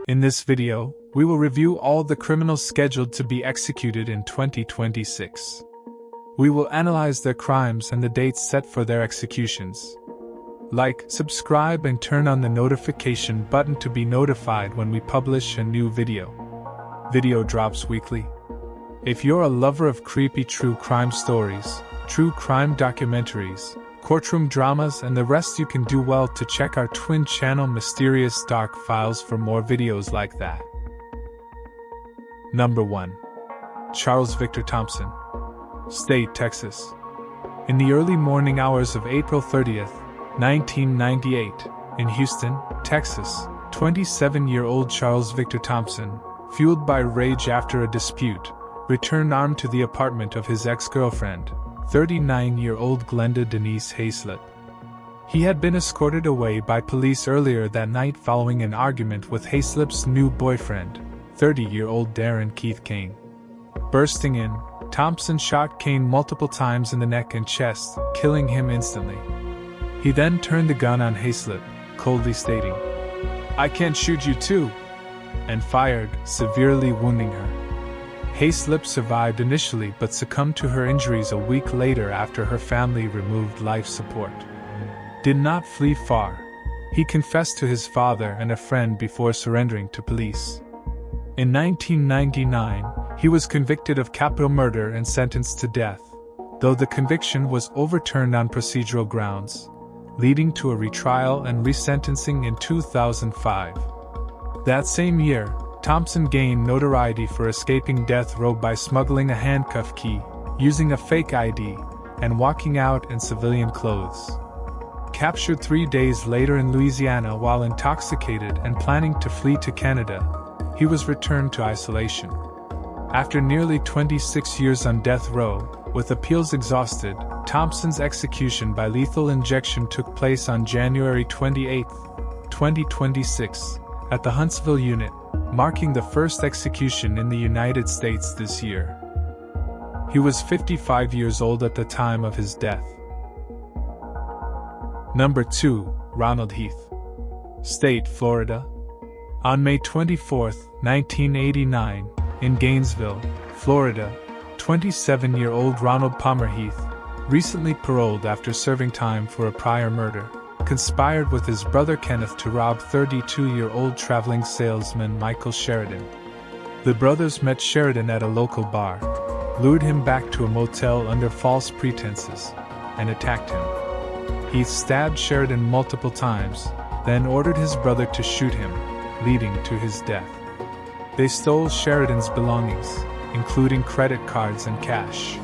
In this video, we will review all the criminals scheduled to be executed in 2026. We will analyze their crimes and the dates set for their executions. Like, subscribe and turn on the notification button to be notified when we publish a new video. Video drops weekly. If you're a lover of creepy true crime stories, true crime documentaries, courtroom dramas and the rest, you can do well to check our twin channel Mysterious Dark Files for more videos like that. Number 1. Charles Victor Thompson, State, Texas. In the early morning hours of April 30th, 1998, in Houston, Texas, 27-year-old Charles Victor Thompson, fueled by rage after a dispute, returned armed to the apartment of his ex-girlfriend, 39-year-old Glenda Denise Hayslip. He had been escorted away by police earlier that night following an argument with Hayslip's new boyfriend, 30-year-old Darren Keith Kane. Bursting in, Thompson shot Kane multiple times in the neck and chest, killing him instantly. He then turned the gun on Hayslip, coldly stating, "I can't shoot you too," and fired, severely wounding her. Hayslip survived initially but succumbed to her injuries a week later after her family removed life support. Did not flee far. He confessed to his father and a friend before surrendering to police. In 1999, he was convicted of capital murder and sentenced to death, though the conviction was overturned on procedural grounds, leading to a retrial and resentencing in 2005. That same year, Thompson gained notoriety for escaping death row by smuggling a handcuff key, using a fake ID, and walking out in civilian clothes. Captured 3 days later in Louisiana while intoxicated and planning to flee to Canada, he was returned to isolation. After nearly 26 years on death row, with appeals exhausted, Thompson's execution by lethal injection took place on January 28, 2026, at the Huntsville unit, marking the first execution in the United States this year. He was 55 years old at the time of his death. Number 2. Ronald Heath, State, Florida. On May 24, 1989, in Gainesville, Florida, 27-year-old Ronald Palmer Heath, recently paroled after serving time for a prior murder, conspired with his brother Kenneth to rob 32-year-old traveling salesman Michael Sheridan. The brothers met Sheridan at a local bar, lured him back to a motel under false pretenses, and attacked him. Heath stabbed Sheridan multiple times, then ordered his brother to shoot him, leading to his death. They stole Sheridan's belongings, including credit cards and cash.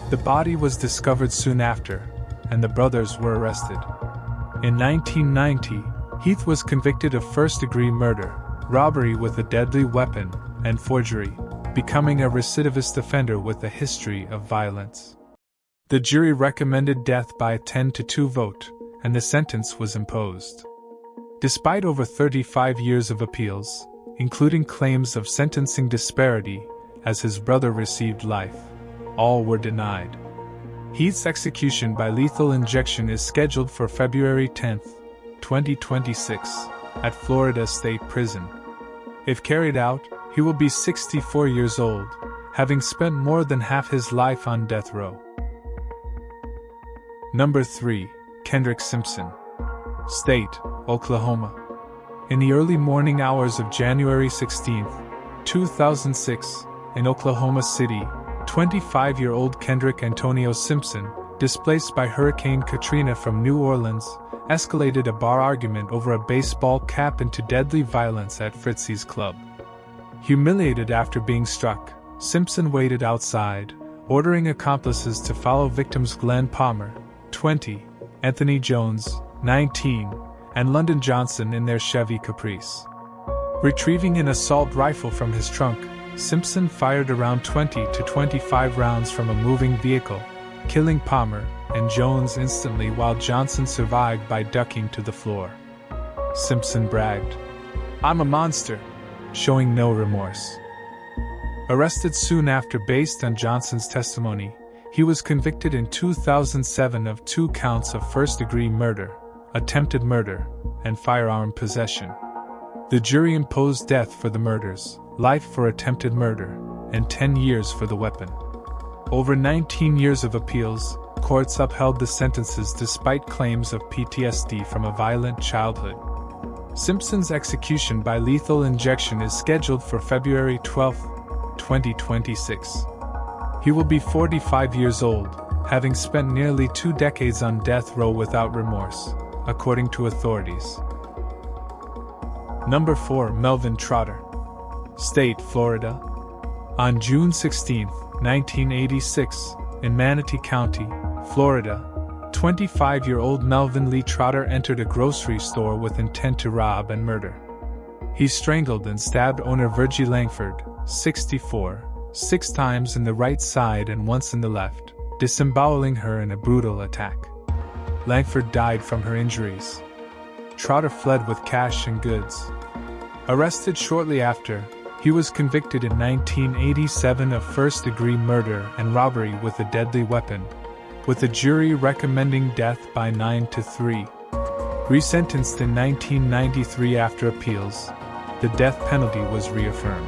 The body was discovered soon after, and the brothers were arrested. In 1990, Heath was convicted of first-degree murder, robbery with a deadly weapon, and forgery, becoming a recidivist offender with a history of violence. The jury recommended death by a 10-2 vote, and the sentence was imposed. Despite over 35 years of appeals, including claims of sentencing disparity, as his brother received life, all were denied. Heath's execution by lethal injection is scheduled for February 10, 2026, at Florida State Prison. If carried out, he will be 64 years old, having spent more than half his life on death row. Number 3. Kendrick Simpson, State, Oklahoma. In the early morning hours of January 16, 2006, in Oklahoma City, 25-year-old Kendrick Antonio Simpson, displaced by Hurricane Katrina from New Orleans, escalated a bar argument over a baseball cap into deadly violence at Fritzy's Club. Humiliated after being struck, Simpson waited outside, ordering accomplices to follow victims Glenn Palmer, 20, Anthony Jones, 19, and London Johnson in their Chevy Caprice. Retrieving an assault rifle from his trunk, Simpson fired around 20 to 25 rounds from a moving vehicle, killing Palmer and Jones instantly while Johnson survived by ducking to the floor. Simpson bragged, "I'm a monster," showing no remorse. Arrested soon after based on Johnson's testimony, he was convicted in 2007 of 2 counts of first-degree murder, attempted murder, and firearm possession. The jury imposed death for the murders, life for attempted murder, and 10 years for the weapon. Over 19 years of appeals, courts upheld the sentences despite claims of PTSD from a violent childhood. Simpson's execution by lethal injection is scheduled for February 12, 2026. He will be 45 years old, having spent nearly 2 decades on death row without remorse, according to authorities. Number 4. Melvin Trotter. State, Florida. On June 16, 1986, in Manatee County, Florida, 25-year-old Melvin Lee Trotter entered a grocery store with intent to rob and murder. He strangled and stabbed owner Virgie Langford, 64, 6 times in the right side and once in the left, disemboweling her in a brutal attack. Langford died from her injuries. Trotter fled with cash and goods. Arrested shortly after, he was convicted in 1987 of first-degree murder and robbery with a deadly weapon, with a jury recommending death by 9-3. Resentenced in 1993 after appeals, the death penalty was reaffirmed.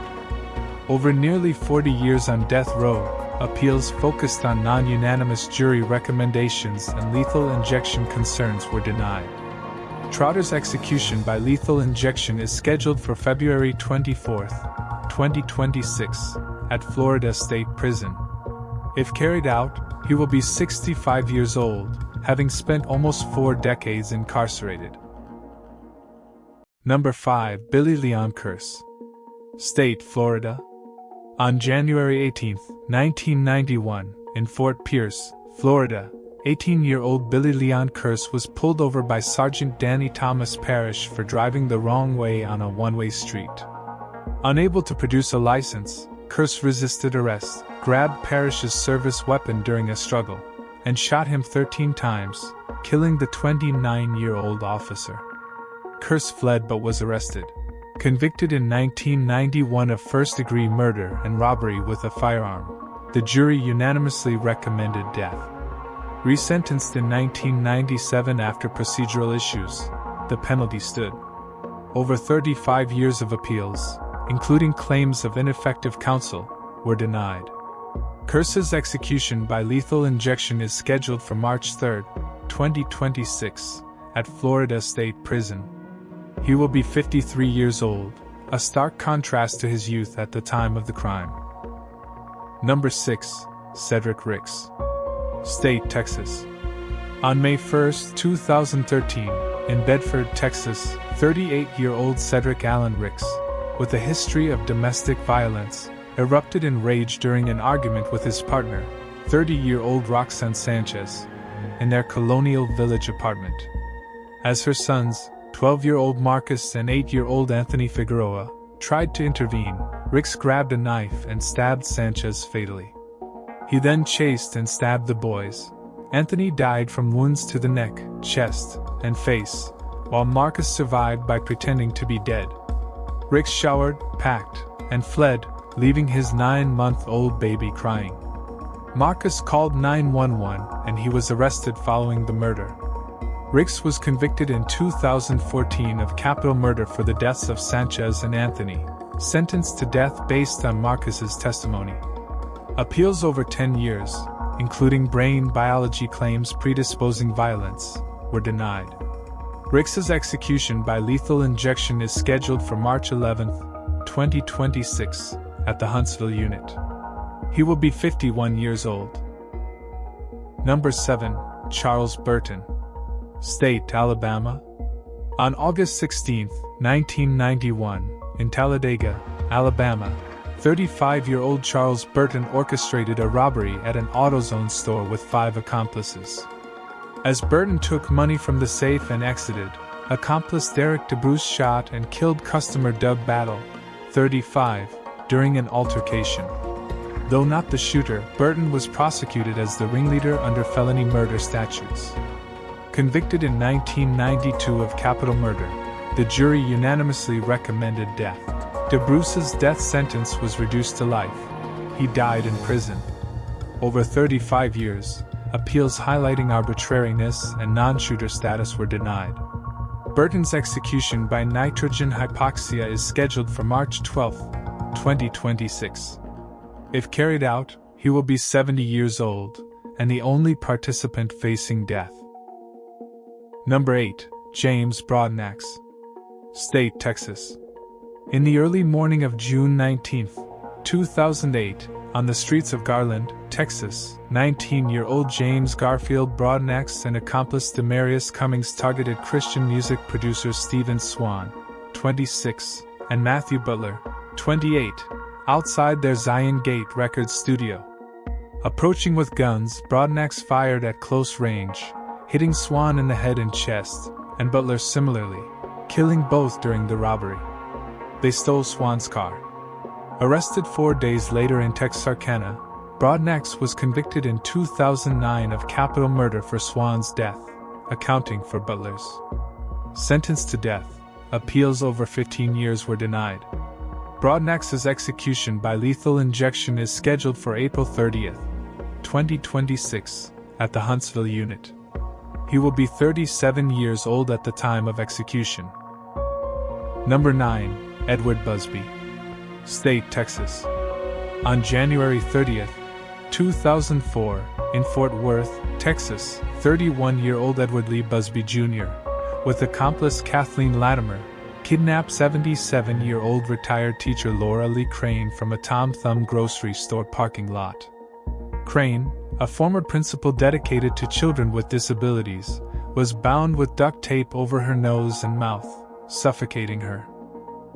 Over nearly 40 years on death row, appeals focused on non-unanimous jury recommendations and lethal injection concerns were denied. Trotter's execution by lethal injection is scheduled for February 24, 2026, at Florida State Prison. If carried out, he will be 65 years old, having spent almost 4 decades incarcerated. Number 5. Billy Leon Kearse. State, Florida. On January 18, 1991, in Fort Pierce, Florida, 18-year-old Billy Leon Kearse was pulled over by Sergeant Danny Thomas Parrish for driving the wrong way on a one-way street. Unable to produce a license, Kearse resisted arrest, grabbed Parrish's service weapon during a struggle, and shot him 13 times, killing the 29-year-old officer. Kearse fled but was arrested. Convicted in 1991 of first-degree murder and robbery with a firearm, the jury unanimously recommended death. Resentenced in 1997 after procedural issues, the penalty stood. Over 35 years of appeals, including claims of ineffective counsel, were denied. Kearse's execution by lethal injection is scheduled for March 3, 2026, at Florida State Prison. He will be 53 years old, a stark contrast to his youth at the time of the crime. Number 6. Cedric Ricks. State, Texas. On May 1, 2013, in Bedford, Texas, 38-year-old Cedric Allen Ricks, with a history of domestic violence, erupted in rage during an argument with his partner, 30-year-old Roxanne Sanchez, in their Colonial Village apartment. As her sons, 12-year-old Marcus and 8-year-old Anthony Figueroa, tried to intervene, Ricks grabbed a knife and stabbed Sanchez fatally. He then chased and stabbed the boys. Anthony died from wounds to the neck, chest, and face, while Marcus survived by pretending to be dead. Ricks showered, packed, and fled, leaving his 9-month-old baby crying. Marcus called 911 and he was arrested following the murder. Ricks was convicted in 2014 of capital murder for the deaths of Sanchez and Anthony, sentenced to death based on Marcus's testimony. Appeals over 10 years, including brain biology claims predisposing violence, were denied. Ricks's execution by lethal injection is scheduled for March 11, 2026, at the Huntsville unit. He will be 51 years old. Number 7. Charles Burton. State, Alabama. On August 16, 1991, in Talladega, Alabama, 35-year-old Charles Burton orchestrated a robbery at an AutoZone store with 5 accomplices. As Burton took money from the safe and exited, accomplice Derek DeBruce shot and killed customer Doug Battle, 35, during an altercation. Though not the shooter, Burton was prosecuted as the ringleader under felony murder statutes. Convicted in 1992 of capital murder, the jury unanimously recommended death. DeBruce's death sentence was reduced to life. He died in prison. Over 35 years, appeals highlighting arbitrariness and non-shooter status were denied. Burton's execution by nitrogen hypoxia is scheduled for March 12, 2026. If carried out, he will be 70 years old, and the only participant facing death. Number 8. James Broadnax. State, Texas. In the early morning of June 19, 2008, on the streets of Garland, Texas, 19-year-old James Garfield Broadnax and accomplice Demarius Cummings targeted Christian music producers Stephen Swan, 26, and Matthew Butler, 28, outside their Zion Gate Records studio. Approaching with guns, Broadnax fired at close range, hitting Swan in the head and chest, and Butler similarly, killing both during the robbery. They stole Swan's car. Arrested 4 days later in Texarkana, Broadnax was convicted in 2009 of capital murder for Swan's death, accounting for Butler's. Sentenced to death, appeals over 15 years were denied. Broadnax's execution by lethal injection is scheduled for April 30, 2026, at the Huntsville unit. He will be 37 years old at the time of execution. Number 9. Edward Busby. State, Texas. On January 30, 2004, in Fort Worth, Texas, 31-year-old Edward Lee Busby Jr., with accomplice Kathleen Latimer, kidnapped 77-year-old retired teacher Laura Lee Crane from a Tom Thumb grocery store parking lot. Crane, a former principal dedicated to children with disabilities, was bound with duct tape over her nose and mouth, suffocating her.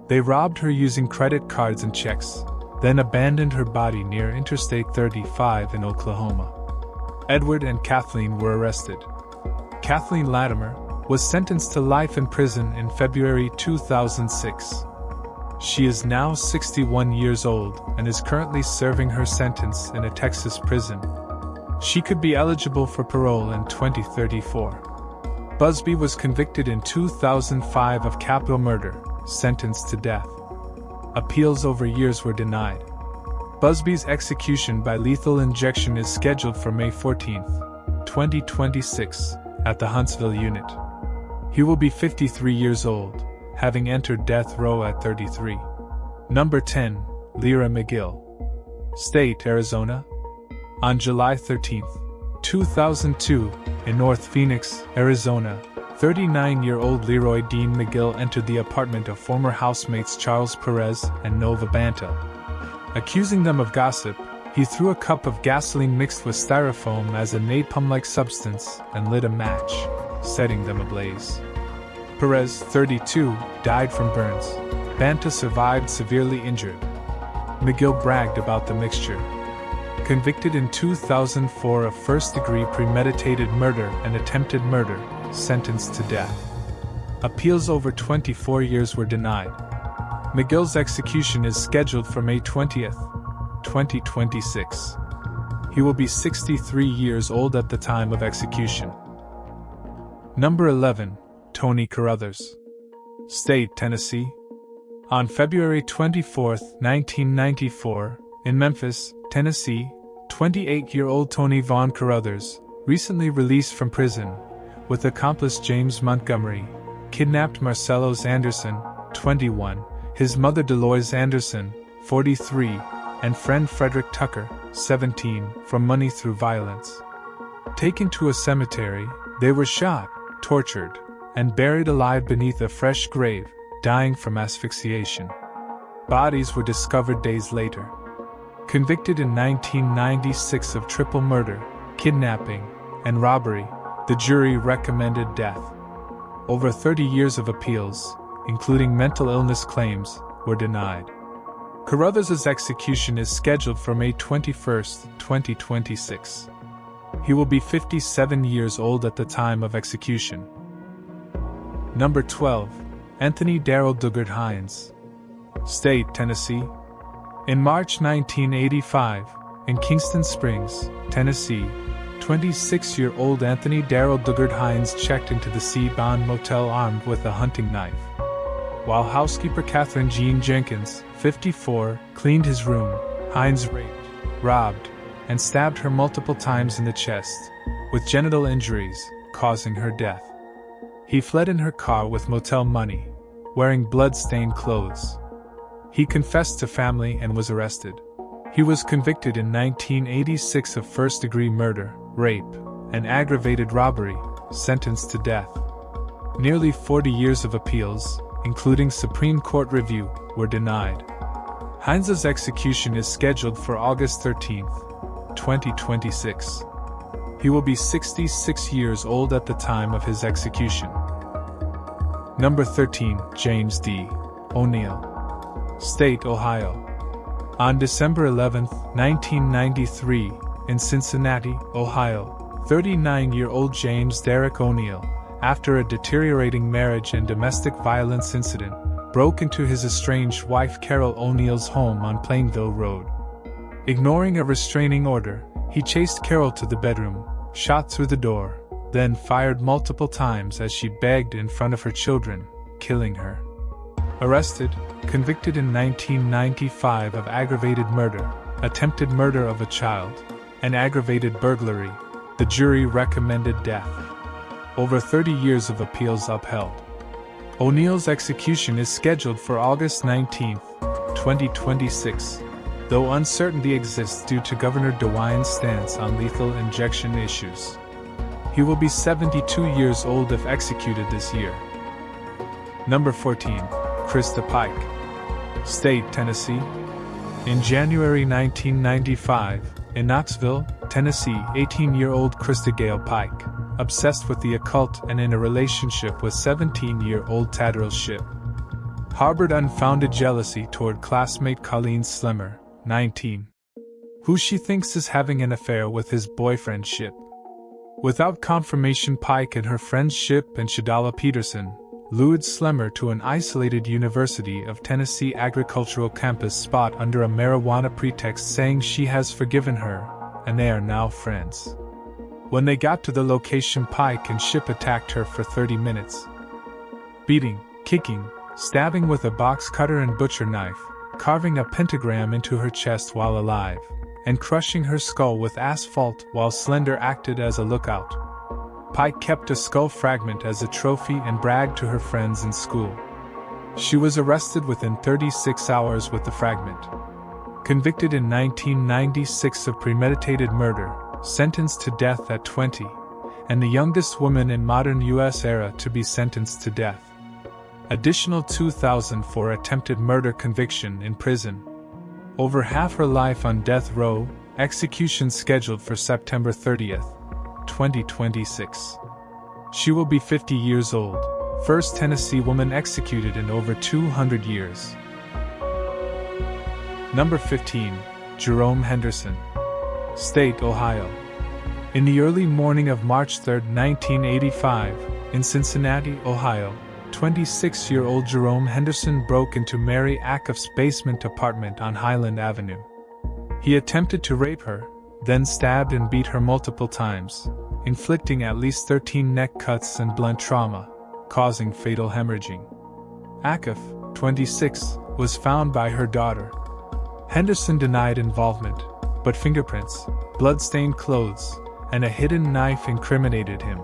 They robbed her using credit cards and checks, then abandoned her body near Interstate 35 in Oklahoma. Edward and Kathleen were arrested. Kathleen Latimer was sentenced to life in prison in February 2006. She is now 61 years old and is currently serving her sentence in a Texas prison. She could be eligible for parole in 2034. Busby was convicted in 2005 of capital murder, sentenced to death. Appeals over years were denied. Busby's execution by lethal injection is scheduled for May 14, 2026, at the Huntsville unit. He will be 53 years old, having entered death row at 33. Number 10. Leroy McGill. State, Arizona. On July 13, 2002, in North Phoenix, Arizona, 39-year-old Leroy Dean McGill entered the apartment of former housemates Charles Perez and Nova Banta. Accusing them of gossip, he threw a cup of gasoline mixed with styrofoam as a napalm-like substance and lit a match, setting them ablaze. Perez, 32, died from burns. Banta survived severely injured. McGill bragged about the mixture. Convicted in 2004 of first-degree premeditated murder and attempted murder, sentenced to death. Appeals over 24 years were denied. McGill's execution is scheduled for May 20, 2026. He will be 63 years old at the time of execution. Number 11. Tony Carruthers. State, Tennessee. On February 24, 1994, in Memphis, Tennessee, 28-year-old Tony Vaughn Carruthers, recently released from prison, with accomplice James Montgomery, kidnapped Marcellus Anderson, 21, his mother Dolores Anderson, 43, and friend Frederick Tucker, 17, for money through violence. Taken to a cemetery, they were shot, tortured, and buried alive beneath a fresh grave, dying from asphyxiation. Bodies were discovered days later. Convicted in 1996 of triple murder, kidnapping, and robbery, the jury recommended death. Over 30 years of appeals, including mental illness claims, were denied. Carruthers' execution is scheduled for May 21, 2026. He will be 57 years old at the time of execution. Number 12. Anthony Darrell Dugard Hines. State, Tennessee. In March 1985, in Kingston Springs, Tennessee, 26-year-old Anthony Darrell Dugard Hines checked into the Sea-Bond Motel armed with a hunting knife. While housekeeper Catherine Jean Jenkins, 54, cleaned his room, Hines raped, robbed, and stabbed her multiple times in the chest, with genital injuries, causing her death. He fled in her car with motel money, wearing blood-stained clothes. He confessed to family and was arrested. He was convicted in 1986 of first-degree murder, rape, and aggravated robbery, sentenced to death. Nearly 40 years of appeals, including Supreme Court review, were denied. Hines's execution is scheduled for August 13, 2026. He will be 66 years old at the time of his execution. Number 13, James D. O'Neill. State, Ohio. On December 11, 1993, in Cincinnati, Ohio, 39-year-old James Derek O'Neill, after a deteriorating marriage and domestic violence incident, broke into his estranged wife Carol O'Neill's home on Plainville Road. Ignoring a restraining order, he chased Carol to the bedroom, shot through the door, then fired multiple times as she begged in front of her children, killing her. Arrested, convicted in 1995 of aggravated murder, attempted murder of a child, and aggravated burglary, the jury recommended death. Over 30 years of appeals upheld. O'Neill's execution is scheduled for August 19, 2026, though uncertainty exists due to Governor DeWine's stance on lethal injection issues. He will be 72 years old if executed this year. Number 14, Christa Pike. State, Tennessee. In January 1995, in Knoxville, Tennessee, 18-year-old Christa Gail Pike, obsessed with the occult and in a relationship with 17-year-old Darrell Shipp, harbored unfounded jealousy toward classmate Colleen Slemmer, 19, who she thinks is having an affair with his boyfriend Shipp. Without confirmation, Pike and her friends Shipp and Shadala Peterson lured Slemmer to an isolated University of Tennessee agricultural campus spot under a marijuana pretext, saying she has forgiven her, and they are now friends. When they got to the location, Pike and Shipp attacked her for 30 minutes. Beating, kicking, stabbing with a box cutter and butcher knife, carving a pentagram into her chest while alive, and crushing her skull with asphalt while Slender acted as a lookout. Pike kept a skull fragment as a trophy and bragged to her friends in school. She was arrested within 36 hours with the fragment. Convicted in 1996 of premeditated murder, sentenced to death at 20, and the youngest woman in modern U.S. era to be sentenced to death. Additional 2,000 for attempted murder conviction in prison. Over half her life on death row, execution scheduled for September 30th, 2026. She will be 50 years old, first Tennessee woman executed in over 200 years. Number 15, Jerome Henderson. State, Ohio. In the early morning of March 3, 1985, in Cincinnati, Ohio, 26-year-old Jerome Henderson broke into Mary Acuff's basement apartment on Highland Avenue. He attempted to rape her, then stabbed and beat her multiple times, inflicting at least 13 neck cuts and blunt trauma, causing fatal hemorrhaging. Acuff, 26, was found by her daughter. Henderson denied involvement, but fingerprints, blood-stained clothes, and a hidden knife incriminated him.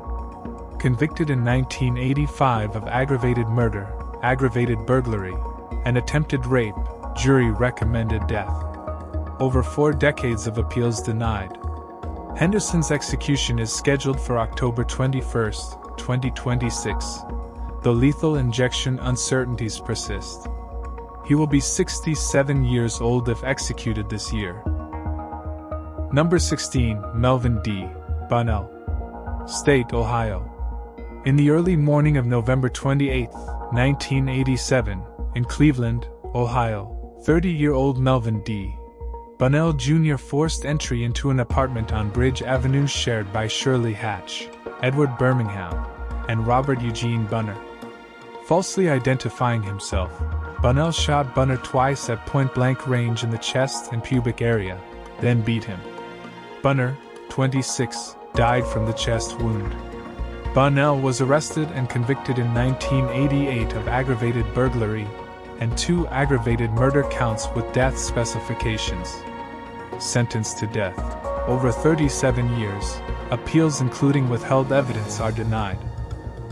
Convicted in 1985 of aggravated murder, aggravated burglary, and attempted rape, jury recommended death. Over 4 decades of appeals denied. Henderson's execution is scheduled for October 21, 2026, though lethal injection uncertainties persist. He will be 67 years old if executed this year. Number 16, Melvin D. Bonnell. State, Ohio. In the early morning of November 28, 1987, in Cleveland, Ohio, 30-year-old Melvin D. Bonnell Jr. forced entry into an apartment on Bridge Avenue shared by Shirley Hatch, Edward Birmingham, and Robert Eugene Bunner. Falsely identifying himself, Bonnell shot Bunner twice at point-blank range in the chest and pubic area, then beat him. Bunner, 26, died from the chest wound. Bonnell was arrested and convicted in 1988 of aggravated burglary and 2 aggravated murder counts with death specifications. Sentenced to death. Over 37 years, appeals including withheld evidence are denied.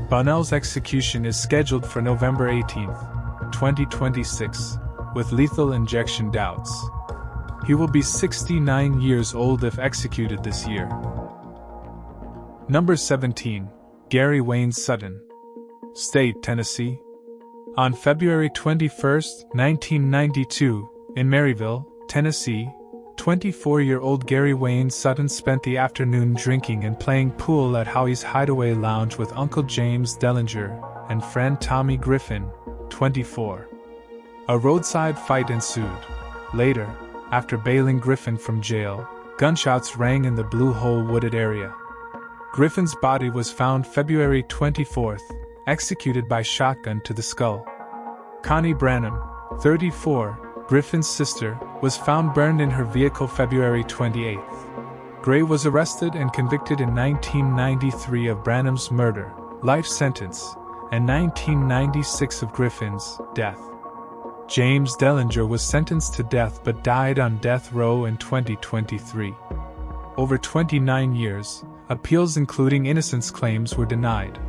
Bonnell's execution is scheduled for November 18, 2026, with lethal injection doubts. He will be 69 years old if executed this year. Number 17. Gary Wayne Sutton, State, Tennessee. On February 21, 1992, in Maryville, Tennessee, 24-year-old Gary Wayne Sutton spent the afternoon drinking and playing pool at Howie's Hideaway Lounge with Uncle James Dellinger and friend Tommy Griffin, 24. A roadside fight ensued. Later, after bailing Griffin from jail, gunshots rang in the Blue Hole wooded area. Griffin's body was found February 24th, executed by shotgun to the skull. Connie Branham, 34, Griffin's sister, was found burned in her vehicle February 28th. Gray was arrested and convicted in 1993 of Branham's murder, life sentence, and 1996 of Griffin's death. James Dellinger was sentenced to death but died on death row in 2023. Over 29 years, appeals including innocence claims were denied.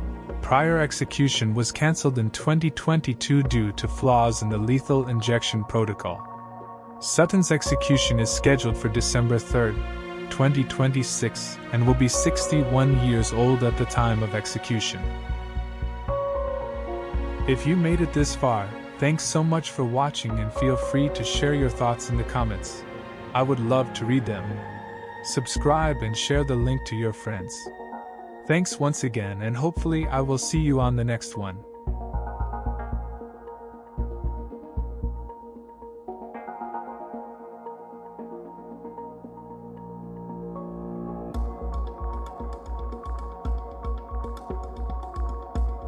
Prior execution was cancelled in 2022 due to flaws in the lethal injection protocol. Sutton's execution is scheduled for December 3, 2026, and will be 61 years old at the time of execution. If you made it this far, thanks so much for watching and feel free to share your thoughts in the comments. I would love to read them. Subscribe and share the link to your friends. Thanks once again, and hopefully I will see you on the next one.